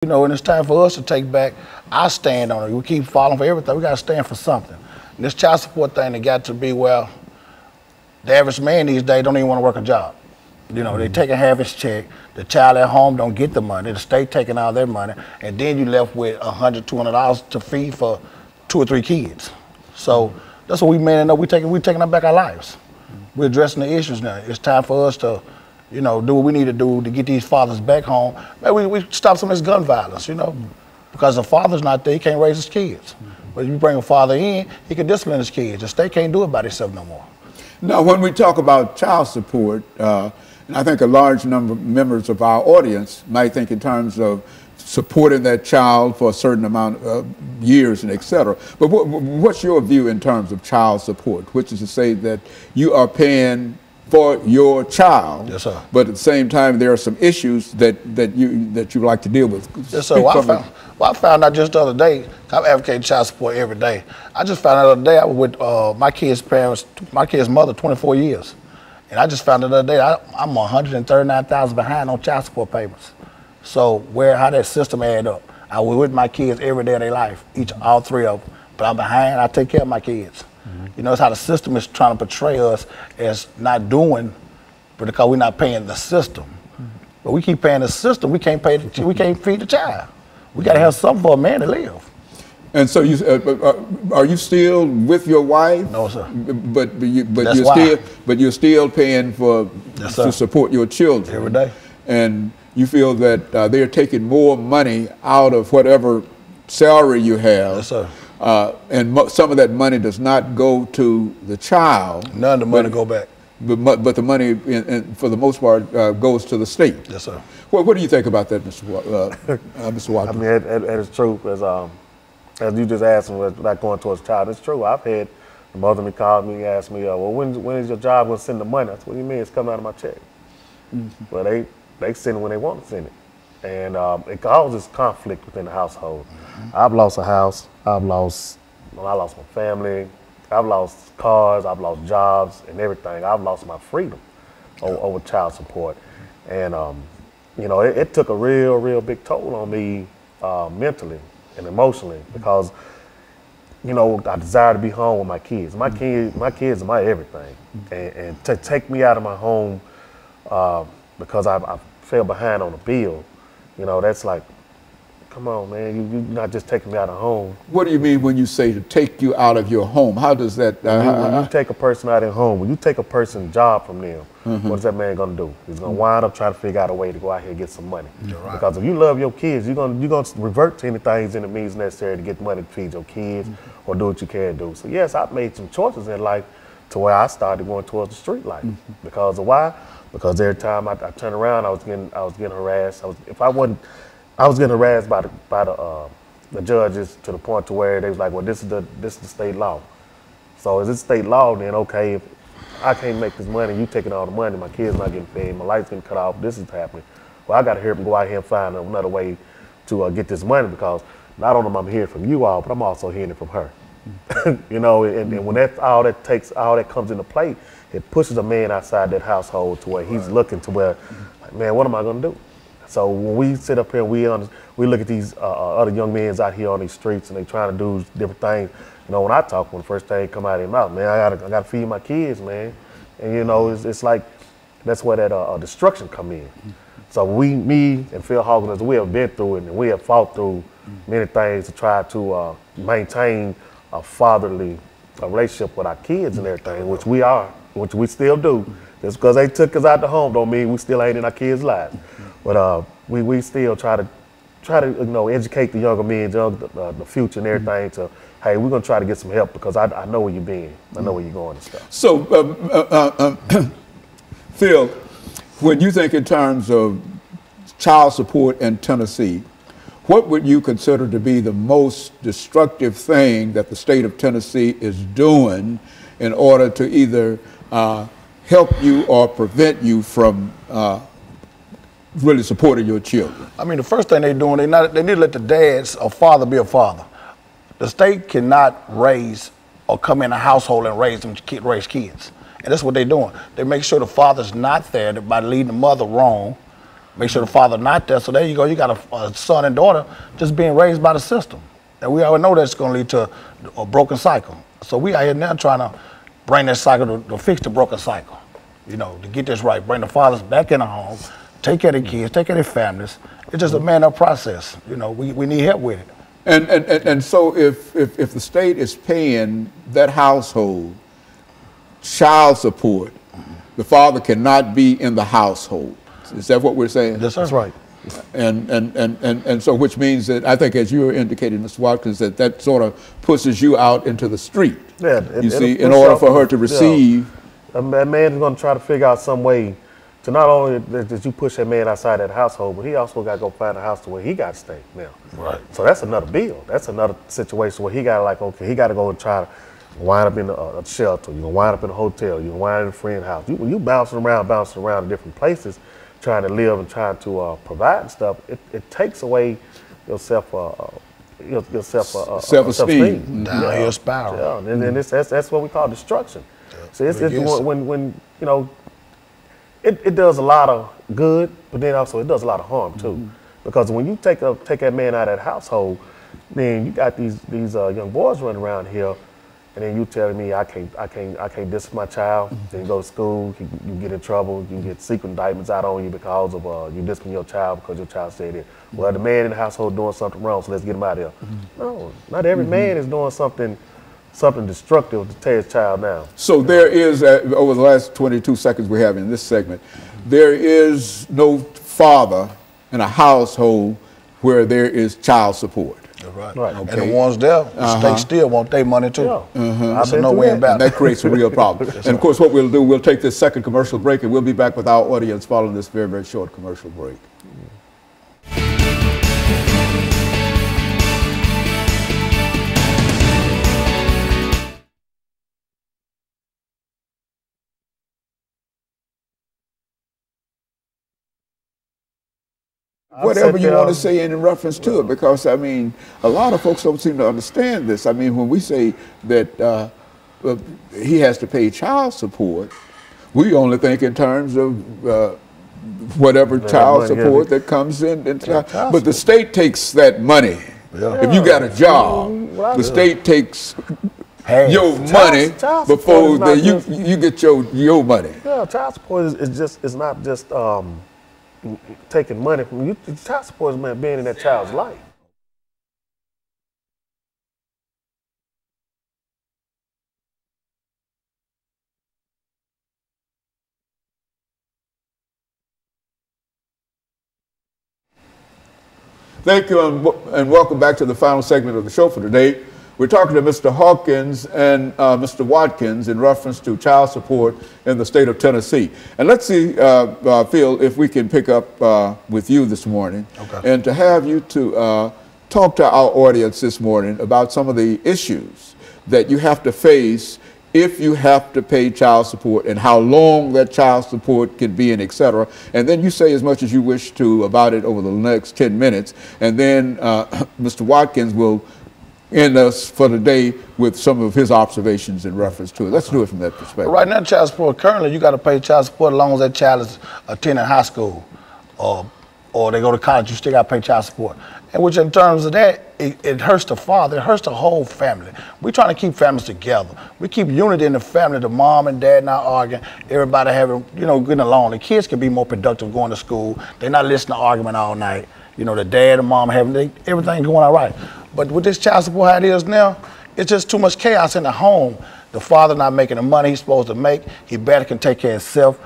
You know, and it's time for us to take back our stand on it. We keep falling for everything. We got to stand for something. And this child support thing, it got to be, well, the average man these days don't even want to work a job. You know, they taking half his check. The child at home don't get the money. The state taking all their money. And then you left with $100, $200 to feed for 2 or 3 kids. So that's what we men know. We taking back our lives. We're addressing the issues now. It's time for us to, you know, do what we need to do to get these fathers back home. Maybe we stop some of this gun violence, you know, because the father's not there, he can't raise his kids. But if you bring a father in, he can discipline his kids. The state can't do it by itself no more. Now, when we talk about child support, and I think a large number of members of our audience might think in terms of supporting that child for a certain amount of years and et cetera. But what's your view in terms of child support, which is to say that you are paying for your child, yes, sir. But at the same time there are some issues that you like to deal with. Yes, sir. I found out just the other day. I'm advocating child support every day. I just found out the other day I was with my kid's parents, my kid's mother, 24 years, and I just found out the other day I'm $139,000 behind on child support payments. So how that system add up? I was with my kids every day of their life, all 3 of them, but I'm behind. I take care of my kids. You know, it's how the system is trying to portray us as not doing, but because we're not paying the system. But we keep paying the system, we can't feed the child. We got to have something for a man to live. And so, are you still with your wife? No, sir. But you're still paying for to support your children every day. And you feel that they're taking more money out of whatever salary you have. Yes, sir. And some of that money does not go to the child. None of the money go back. But the money, for the most part, goes to the state. Yes, sir. What do you think about that, Mr. Watkins? I mean, it is true. As you just asked me, about going towards child, it's true. I've had the mother me called me and asked me, well, when is your job going to send the money? I said, what do you mean? It's coming out of my check. Well, they send it when they want to send it. And it causes conflict within the household. I've lost a house. I lost my family. I've lost cars. I've lost jobs and everything. I've lost my freedom over child support. And, you know, it took a real big toll on me mentally and emotionally because, you know, I desire to be home with my kids. My kids are my everything. And to take me out of my home because I fell behind on a bill, you know, that's like, come on, man, you're not just taking me out of home. What do you mean when you say to take you out of your home? How does that? When you take a person out of home, when you take a person's job from them, what is that man gonna do? He's gonna wind up trying to figure out a way to go out here and get some money. Right. Because if you love your kids, you're gonna revert to anything in the means necessary to get money to feed your kids or do what you can do. So yes, I've made some choices in life to where I started going towards the street life. Because of why? Because every time I turned around, I was getting harassed. I was getting harassed by the judges to the point to where they was like, well, this is the state law. So is it state law? Then okay, if I can't make this money, you taking all the money, my kids not getting fed, my lights getting cut off, this is happening. Well, I got to go out here and find another way to get this money because not only am I hearing from you all, but I'm also hearing it from her. You know, and when all that comes into play, it pushes a man outside that household to where he's looking to where, like, man, what am I gonna do? So when we sit up here and we look at these other young men out here on these streets and they trying to do different things, you know, when I talk, when the first thing come out of their mouth, man, I gotta feed my kids, man. And you know, it's like, that's where that destruction come in. So me and PHawkins, we have been through it and we have fought through many things to try to maintain a fatherly relationship with our kids and everything, which we still do. Just because they took us out the home don't mean we still ain't in our kids' lives. But we still try to you know, educate the younger men, the future and everything to, hey, we're gonna try to get some help because I know where you've been, I know where you're going and stuff. So, Phil, when you think in terms of child support in Tennessee, what would you consider to be the most destructive thing that the state of Tennessee is doing in order to either help you or prevent you from really supporting your children? I mean, the first thing they're doing, they need to let the dads or father be a father. The state cannot raise or come in a household and raise kids. And that's what they're doing. They make sure the father's not there by leading the mother wrong, Make sure the father not there. So there you go. You got a son and daughter just being raised by the system. And we already know that's going to lead to a broken cycle. So we out here now trying to bring that cycle to fix the broken cycle. You know, to get this right. Bring the fathers back in the home, take care of the kids, take care of their families. It's just a man-up process. You know, we need help with it. And so if the state is paying that household child support, the father cannot be in the household. Is that what we're saying? That's right. And so which means that I think, as you were indicating, Mr. Watkins, that sort of pushes you out into the street. Yeah, you see, in order for her to receive. A man is going to try to figure out some way to not only that you push that man outside that household, but he also got to go find a house to where he got to stay now. Right. So that's another bill. That's another situation where he got to, like, okay, he got to go and try to wind up in a shelter. You're going to wind up in a hotel. You're going to wind up in a friend's house. You bouncing around in different places, trying to live and trying to provide and stuff. It takes away your self-esteem. Downhill spiral. Yeah, and that's what we call destruction. So it's when you know, it does a lot of good, but then also it does a lot of harm too. Because when you take that man out of that household, then you got these young boys running around here, and then you telling me I can't discipline my child. Then you go to school, you get in trouble, you get secret indictments out on you because of you discipline your child because your child stayed there. Well, the man in the household doing something wrong, so let's get him out of here. No, not every man is doing something destructive to tear his child down. So there is, over the last 22 seconds we have in this segment, there is no father in a household where there is child support. Right. Okay. And the ones there, the state still want their money too. Yeah. That's a no-win battle. And that creates a real problem. And of course what we'll do, we'll take this second commercial break and we'll be back with our audience following this very, very short commercial break. Whatever you want to say in reference to it, because I mean, a lot of folks don't seem to understand this. I mean, when we say that he has to pay child support, we only think in terms of whatever child support that comes in. But the state takes that money. Yeah. If you got a job, the state takes your money before you get your money. Yeah, child support is not just taking money from you. Child support is being in that child's life. Thank you, and welcome back to the final segment of the show for today. We're talking to Mr. Hawkins and Mr. Watkins in reference to child support in the state of Tennessee. And let's see, Phil, if we can pick up with you this morning, and to have you to talk to our audience this morning about some of the issues that you have to face if you have to pay child support and how long that child support can be and et cetera. And then you say as much as you wish to about it over the next 10 minutes. And then Mr. Watkins will end us for the day with some of his observations in reference to it. Let's do it from that perspective. Right now, child support, currently you got to pay child support as long as that child is attending high school or they go to college, you still got to pay child support. And which in terms of that, it hurts the father, it hurts the whole family. We're trying to keep families together. We keep unity in the family, the mom and dad not arguing, everybody having, getting along. The kids can be more productive going to school. They're not listening to argument all night. The dad and mom having everything going all right. But with this child support how it is now, it's just too much chaos in the home. The father not making the money he's supposed to make. He better can take care of himself.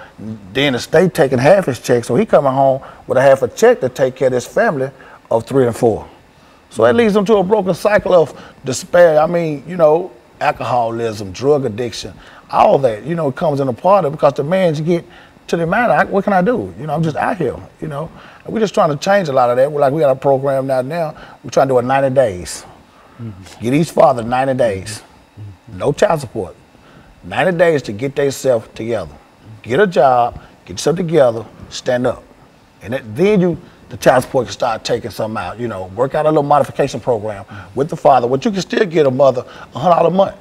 Then the state taking half his check, so he coming home with a half a check to take care of his family of 3 and 4. So that leads them to a broken cycle of despair. I mean, alcoholism, drug addiction, all that, comes in a part of it because the man get to the man, what can I do? I'm just out here, And we're just trying to change a lot of that. We got a program now. We're trying to do it 90 days. Get each father 90 days. No child support. 90 days to get themselves together. Get a job, get yourself together, stand up. And then the child support can start taking some out, work out a little modification program with the father, but you can still get a mother $100 a month.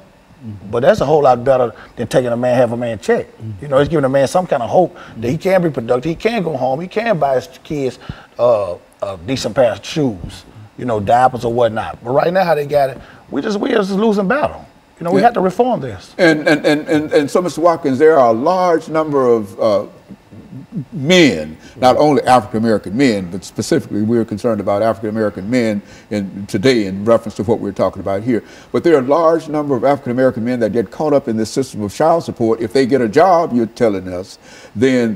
But that's a whole lot better than taking a man, have a man check. You know, it's giving a man some kind of hope that he can be productive, he can go home, he can buy his kids a decent pair of shoes, you know, diapers or whatnot. But right now, how they got it, we just losing battle. You know, we have to reform this. And so, Mr. Watkins, there are a large number of men, not only African-American men, but specifically we're concerned about African-American men today in reference to what we're talking about here. But there are a large number of African-American men that get caught up in this system of child support. If they get a job, you're telling us, then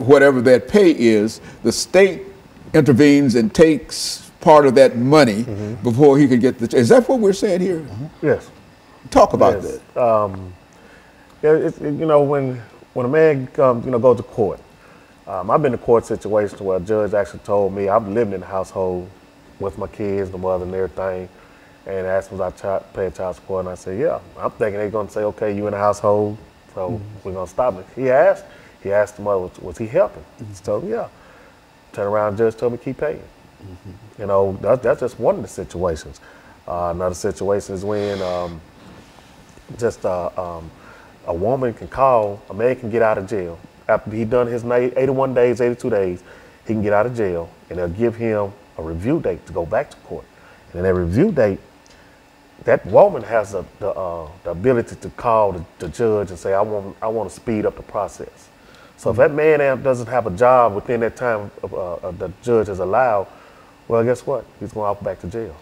whatever that pay is, the state intervenes and takes part of that money before he can get the. Is that what we're saying here? Yes. Talk about that. Yeah, you know, when a man comes, you know, goes to court, I've been in court situations where a judge actually told me I'm living in the household with my kids, the mother, and everything, and asked me if I pay child support, and I said, yeah. I'm thinking they're going to say, okay, you in the household, so we're going to stop it. He asked the mother, was he helping? She told him, yeah. Turn around, judge told me keep paying. You know, that's just one of the situations. Another situation is when a woman can call, a man can get out of jail. After he done his 81 days, 82 days, he can get out of jail, and they'll give him a review date to go back to court. And in that review date, that woman has the ability to call the judge and say, I want to speed up the process. So if that man doesn't have a job within that time the judge has allowed, well, guess what? He's going off back to jail.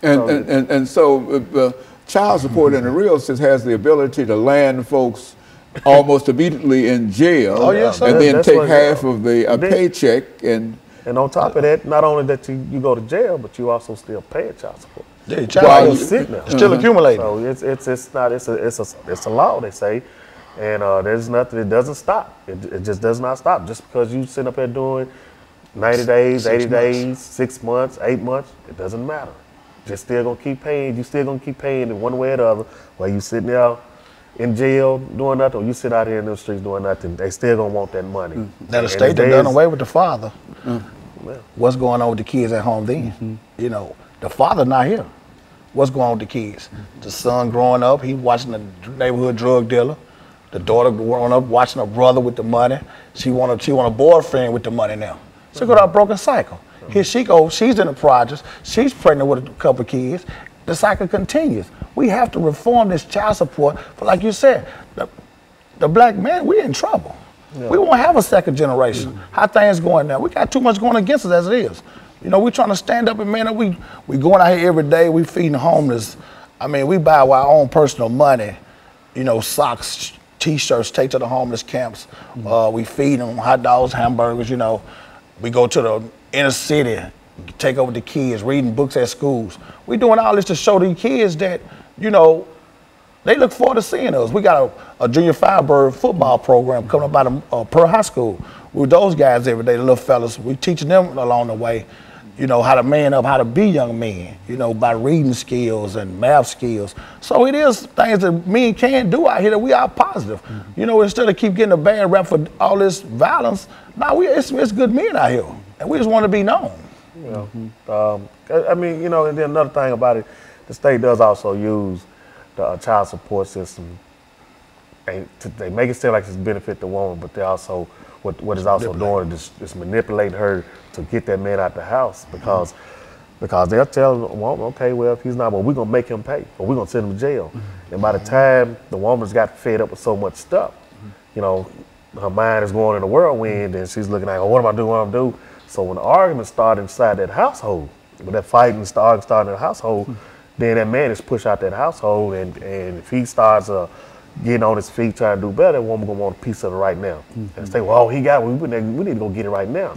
And so child support in the real sense has the ability to land folks almost immediately in jail, and then take half of the paycheck. And on top of that, not only that you go to jail, but you also still pay child support. Yeah, child sitting there. Still accumulating. So it's a law, they say, and there's nothing. It doesn't stop. It just does not stop. Just because you sit up there doing 90 days, 80 days, 6 months, 8 months, it doesn't matter. You're still gonna keep paying. You still gonna keep paying in one way or the other. While you sitting there in jail doing nothing, or you sit out here in the streets doing nothing, they still gonna want that money. Now the state done done away with the father. What's going on with the kids at home then? You know, the father not here. What's going on with the kids? The son growing up, he watching the neighborhood drug dealer. The daughter growing up watching her brother with the money. She want a boyfriend with the money now. She got a broken cycle. Here she goes, she's in the projects, she's pregnant with a couple of kids. The cycle continues. We have to reform this child support, but like you said, the black man, we're in trouble. Yeah. We won't have a second generation. How things going now? We got too much going against us as it is. You know, we're trying to stand up and man up. We going out here every day, we feeding homeless. I mean, we buy our own personal money, you know, socks, t-shirts, take to the homeless camps. We feed them hot dogs, hamburgers, you know. We go to the inner city, take over the kids, reading books at schools. We're doing all this to show the kids that, you know, they look forward to seeing us. We got a junior Firebird football program coming up out of Pearl High School. With those guys every day, the little fellas, we teaching them along the way, you know, how to man up, how to be young men, you know, by reading skills and math skills. So it is things that men can do out here that we are positive. You know, instead of keep getting a bad rap for all this violence, it's good men out here. And we just want to be known. You know, I mean, you know, and then another thing about it, the state does also use the child support system. They make it seem like it's benefit the woman, but they also, what is also doing is manipulating her to get that man out the house because they'll tell the woman, okay, well, if he's not, well, we're going to make him pay or we're going to send him to jail. And by the time the woman's got fed up with so much stuff, you know, her mind is going in a whirlwind and she's looking like, oh, what am I doing, what am I doing? So when the argument started inside that household, when that fighting started in the household, then that man is pushed out that household, and if he starts getting on his feet trying to do better, that woman gonna want a piece of it right now. And say, well, we need to go get it right now.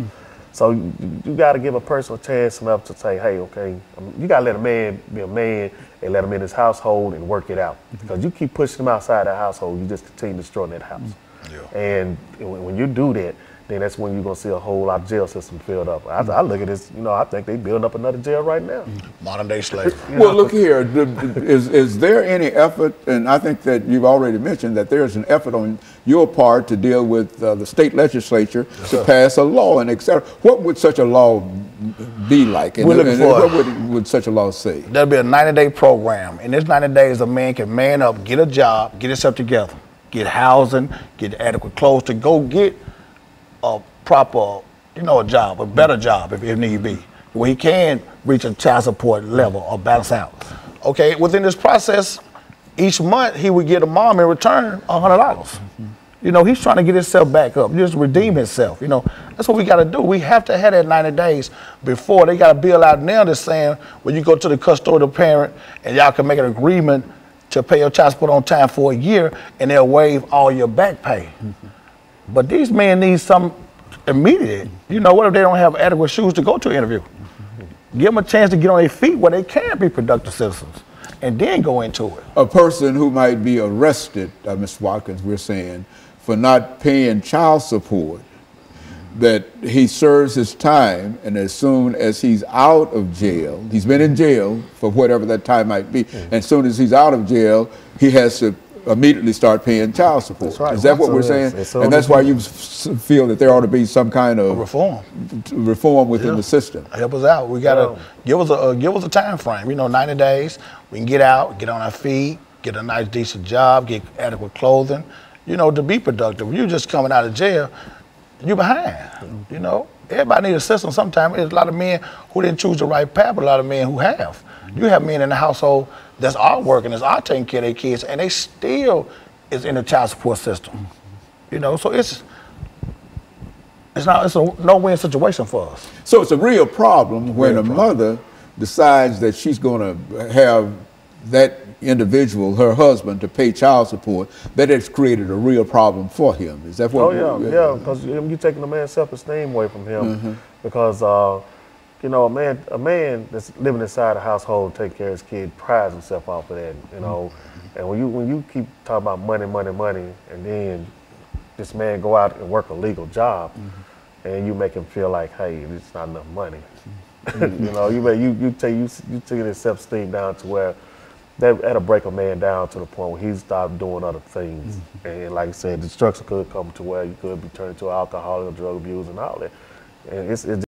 So you got to give a person a chance enough to say, hey, okay, you got to let a man be a man and let him in his household and work it out. Because you keep pushing him outside that household, you just continue destroying that house. And when you do that, then that's when you're gonna see a whole lot of jail system filled up. I look at this, I think they building up another jail right now. Modern day slavery. Well, look here, is there any effort, and I think that you've already mentioned that there's an effort on your part to deal with the state legislature to pass a law and et cetera. What would such a law be like? And, what would such a law say? There'll be a 90-day program. In this 90 days, a man can man up, get a job, get himself together, get housing, get adequate clothes to go get a proper, a job, a better job if need be, where he can reach a child support level or balance out. Okay, within this process, each month he would get a mom in return $100. He's trying to get himself back up, just redeem himself. That's what we got to do. We have to have that 90 days before they got a bill out now that's saying, when you go to the custodial parent and y'all can make an agreement to pay your child support on time for a year and they'll waive all your back pay. But these men need some immediate. What if they don't have adequate shoes to go to an interview? Give them a chance to get on their feet where they can be productive citizens and then go into it. A person who might be arrested, Mr. Watkins, we're saying, for not paying child support, that he serves his time, and as soon as he's out of jail, he's been in jail for whatever that time might be, and as soon as he's out of jail, he has to immediately start paying child support. That's right. Is that what we're saying? And that's why you feel that there ought to be some kind of reform within the system. Help us out. We gotta give us a time frame. 90 days. We can get out, get on our feet, get a nice decent job, get adequate clothing. To be productive. You just coming out of jail, you behind. Everybody needs assistance. Sometimes there's a lot of men who didn't choose the right path, but a lot of men who have. You have men in the household that's all working, that's all taking care of their kids, and they still is in the child support system. So it's a no-win situation for us. So it's a real problem when a mother decides that she's going to have that individual, her husband, to pay child support. That has created a real problem for him. Is that what? Yeah, because you're taking a man's self-esteem away from him, because a man that's living inside a household, taking care of his kid, prides himself off of that. And when you keep talking about money, and then this man go out and work a legal job, and you make him feel like, hey, it's not enough money. you take his self-esteem down to where that'll break a man down to the point where he stopped doing other things. And like I said, destruction could come to where you could be turned to alcoholic or drug abuse and all that. And it's